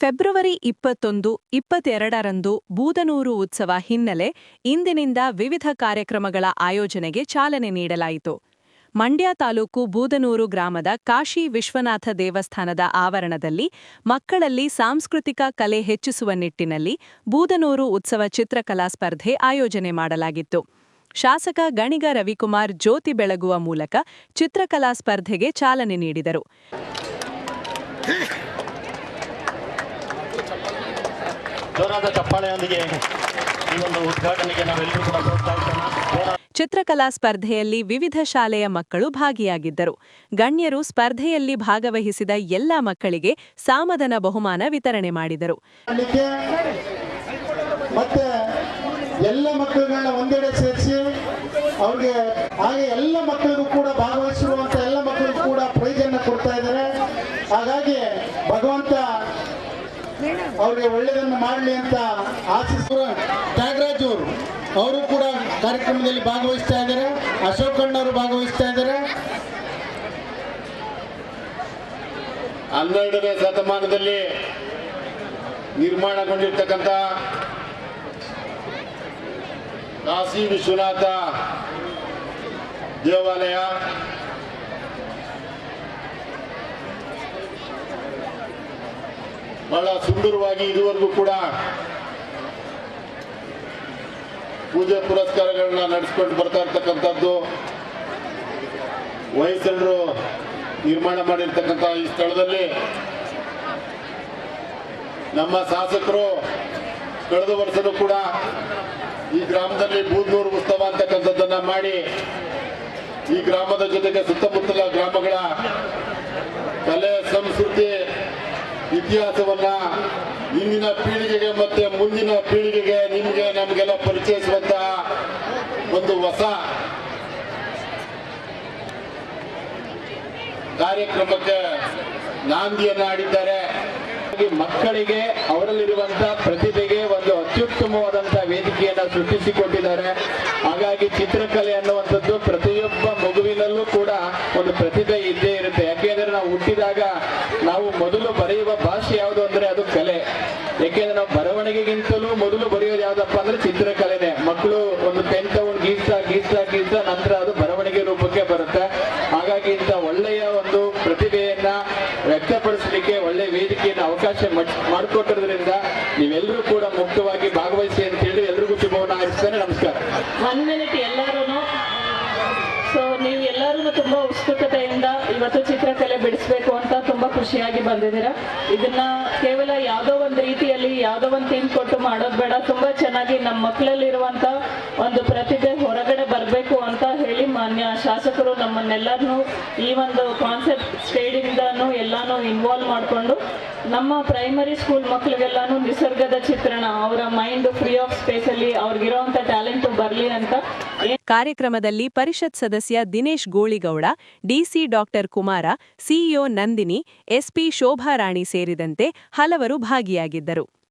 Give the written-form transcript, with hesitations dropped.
February 21, 22ರಂದು Budanur ಉತ್ಸವ ಹಿನ್ನೆಲೆ ಇಂದಿನಿಂದ ವಿವಿಧ ಕಾರ್ಯಕ್ರಮಗಳ ಆಯೋಜನೆಗೆ ಚಾಲನೆ ನೀಡಲಾಯಿತು. ಮಂಡ್ಯ ತಾಲೂಕು ಬೂದನೂರು ಗ್ರಾಮದ ಕಾಶಿ ವಿಶ್ವನಾಥ ದೇವಸ್ಥಾನದ ಆವರಣದಲ್ಲಿ ಮಕ್ಕಳಲ್ಲಿ ಸಾಂಸ್ಕೃತಿಕ ಕಲೆ ಹೆಚ್ಚಿಸುವ ನಿಟ್ಟಿನಲ್ಲಿ ಬೂದನೂರು ಉತ್ಸವ ಚಿತ್ರಕಲಾ ಸ್ಪರ್ಧೆ ಆಯೋಜನೆ ಮಾಡಲಾಗಿತ್ತು. ಶಾಸಕ ಗಣಿಗ ರವಿಕುಮಾರ್ ಜ್ಯೋತಿ ಬೆಳಗುವ ಮೂಲಕ ಚಿತ್ರಕಲಾ ಸ್ಪರ್ಧೆಗೆ ಚಾಲನೆ ನೀಡಿದರು. ಚಿತ್ರಕಲಾ ಸ್ಪರ್ಧೆಯಲ್ಲಿ ವಿವಿಧ ಶಾಲೆಯ ಮಕ್ಕಳು ಭಾಗಿಯಾಗಿದ್ದರು. ಗಣ್ಯರು ಸ್ಪರ್ಧೆಯಲ್ಲಿ ಭಾಗವಹಿಸಿದ ಎಲ್ಲ ಮಕ್ಕಳಿಗೆ ಸಾಮಧನ ಬಹುಮಾನ ವಿತರಣೆ ಮಾಡಿದರು. ಮತ್ತೆ ಎಲ್ಲ ಮಕ್ಕಳನ್ನ ಒಂದೆಡೆ ಸೇರಿಸಿ ಅವ್ರಿಗೆ ಹಾಗೆ ಎಲ್ಲ ಮಕ್ಕಳಿಗೂ ಕೂಡ ಭಾಗವಹಿಸಿರುವಂತ ಎಲ್ಲ ಮಕ್ಕಳಿಗೂ ಕೂಡ ಪ್ರೈಜ್ ಅನ್ನು ಕೊಡ್ತಾ ಇದ್ದಾರೆ. ಹಾಗಾಗಿ ಭಗವಂತ ಅವ್ರಿಗೆ ಒಳ್ಳೆಯದನ್ನು ಮಾಡಲಿ ಅಂತ ಆಶಿಸುವ ತ್ಯಾಗರಾಜ್ ಅವರು ಕೂಡ ಕಾರ್ಯಕ್ರಮದಲ್ಲಿ ಭಾಗವಹಿಸ್ತಾ ಇದ್ದಾರೆ. ಅಶೋಕ್ ಅಣ್ಣವರು ಭಾಗವಹಿಸ್ತಾ ಇದ್ದಾರೆ. 12ನೇ ಶತಮಾನದಲ್ಲಿ ನಿರ್ಮಾಣಗೊಂಡಿರ್ತಕ್ಕಂಥ ಕಾಶಿ ವಿಶ್ವನಾಥ ದೇವಾಲಯ ಬಹಳ ಸುಂದರವಾಗಿ ಇದುವರೆಗೂ ಕೂಡ ಪೂಜೆ ಪುರಸ್ಕಾರಗಳನ್ನ ನಡೆಸಿಕೊಂಡು ಬರ್ತಾ ಇರ್ತಕ್ಕಂಥದ್ದು. ವಯಸ್ಸರು ನಿರ್ಮಾಣ ಮಾಡಿರ್ತಕ್ಕಂಥ ಈ ಸ್ಥಳದಲ್ಲಿ ನಮ್ಮ ಶಾಸಕರು ಕಳೆದ ವರ್ಷನೂ ಕೂಡ ಈ ಗ್ರಾಮದಲ್ಲಿ ಬೂದನೂರು ಉತ್ಸವ ಅಂತಕ್ಕಂಥದ್ದನ್ನ ಮಾಡಿ ಈ ಗ್ರಾಮದ ಜೊತೆಗೆ ಸುತ್ತಮುತ್ತಲ ಗ್ರಾಮಗಳ ಕಲೆ, ಸಂಸ್ಕೃತಿ, ಇತಿಹಾಸವನ್ನ ಇಂದಿನ ಪೀಳಿಗೆಗೆ ಮತ್ತೆ ಮುಂದಿನ ಪೀಳಿಗೆಗೆ ನಿಮಗೆ ನಮಗೆಲ್ಲ ಪರಿಚಯಿಸುವಂತಹ ಒಂದು ಹೊಸ ಕಾರ್ಯಕ್ರಮಕ್ಕೆ ನಾಂದಿಯನ್ನ ಆಡಿದ್ದಾರೆ. ಮಕ್ಕಳಿಗೆ ಅವರಲ್ಲಿರುವಂತಹ ಪ್ರತಿಭೆಗೆ ಒಂದು ಅತ್ಯುತ್ತಮವಾದಂತಹ ವೇದಿಕೆಯನ್ನ ಸೃಷ್ಟಿಸಿಕೊಟ್ಟಿದ್ದಾರೆ. ಹಾಗಾಗಿ ಚಿತ್ರಕಲೆ ಅನ್ನುವಂಥದ್ದು ಪ್ರತಿಯೊಬ್ಬ ಮಗುವಿನಲ್ಲೂ ಕೂಡ ಒಂದು ಪ್ರತಿಭೆ ಇದ್ದೇ ಇರುತ್ತೆ. ಯಾಕೆಂದ್ರೆ ನಾವು ಹುಟ್ಟಿದಾಗ ನಾವು ಮೊದಲು ಬರೆಯುವ ಭಾಷೆ ಯಾವುದು ಅಂದ್ರೆ ಅದು ಕಲೆ. ಯಾಕೆಂದ್ರೆ ನಾವು ಬರವಣಿಗೆಗಿಂತಲೂ ಮೊದಲು ಬರೆಯೋದು ಯಾವ್ದಪ್ಪ ಅಂದ್ರೆ ಚಿತ್ರಕಲೆನೆ. ಮಕ್ಕಳು ಒಂದು ಪೆನ್ ತಗೊಂಡು ಗೀಸ್ತಾ ನಂತರ ಅದು ಬರವಣಿಗೆ ರೂಪಕ್ಕೆ ಬರುತ್ತೆ. ಹಾಗಾಗಿ ಇಂಥ ಒಳ್ಳೆಯ ಒಂದು ಪ್ರತಿಭೆಯನ್ನ ವ್ಯಕ್ತಪಡಿಸಲಿಕ್ಕೆ ಒಳ್ಳೆ ವೇದಿಕೆಯನ್ನು ಅವಕಾಶ ಮಾಡಿಕೊಟ್ಟಿರೋದ್ರಿಂದ ನೀವೆಲ್ಲರೂ ಕೂಡ ಮುಕ್ತವಾಗಿ ಭಾಗವಹಿಸಿ ಅಂತ ಹೇಳಿ ಎಲ್ರಿಗೂ ಶುಭವನ್ನು ಹಾರೈಸ್ತೇನೆ. ನಮಸ್ಕಾರ. 1 ಮಿನಿಟ್ ಎಲ್ಲರೂ. ಸೊ ನೀವು ಎಲ್ಲರೂ ತುಂಬಾ ಉತ್ಸುಕತೆಯಿಂದ ಇವತ್ತು ಚಿತ್ರಕಲೆ ಬಿಡಿಸ್ಬೇಕು ಅಂತ ತುಂಬಾ ಖುಷಿಯಾಗಿ ಬಂದಿದ್ದೀರಾ. ಇದನ್ನ ಕೇವಲ ಯಾವುದೋ ಒಂದು ರೀತಿಯಲ್ಲಿ ಯಾವುದೋ ಒಂದು ಥೀಮ್ ಕೊಟ್ಟು ಮಾಡೋದು ಬೇಡ. ತುಂಬಾ ಚೆನ್ನಾಗಿ ನಮ್ಮ ಮಕ್ಕಳಲ್ಲಿರುವಂತ ಒಂದು ಪ್ರತಿಭೆ ಹೊರಗಡೆ ಬರಬೇಕು ಅಂತ ಹೇಳಿ ಮಾನ್ಯ ಶಾಸಕರು ನಮ್ಮನ್ನೆಲ್ಲರನ್ನೂ ಈ ಒಂದು ಕಾನ್ಸೆಪ್ಟ್ ಸ್ಟೇಡಿಂದಾನು ಎಲ್ಲಾನು ಇನ್ವಾಲ್ವ್ ಮಾಡಿಕೊಂಡು ನಮ್ಮ ಪ್ರೈಮರಿ ಸ್ಕೂಲ್ ಮಕ್ಕಳಿಗೆಲ್ಲಾನು ನಿಸರ್ಗದ ಚಿತ್ರಣ, ಅವರ ಮೈಂಡ್ ಫ್ರೀ ಆಫ್ ಸ್ಪೇಸ್ ಅಲ್ಲಿ ಅವ್ರಿಗಿರೋಂಥ ಟ್ಯಾಲೆಂಟ್ ಬರಲಿ ಅಂತ. ಕಾರ್ಯಕ್ರಮದಲ್ಲಿ ಪರಿಷತ್ ಸದಸ್ಯ Dinesh Goligowda, DC doctor Kumara, CEO Nandini, SP Shobharani ಸೇರಿದಂತೆ ಹಲವರು ಭಾಗಿಯಾಗಿದ್ದರು.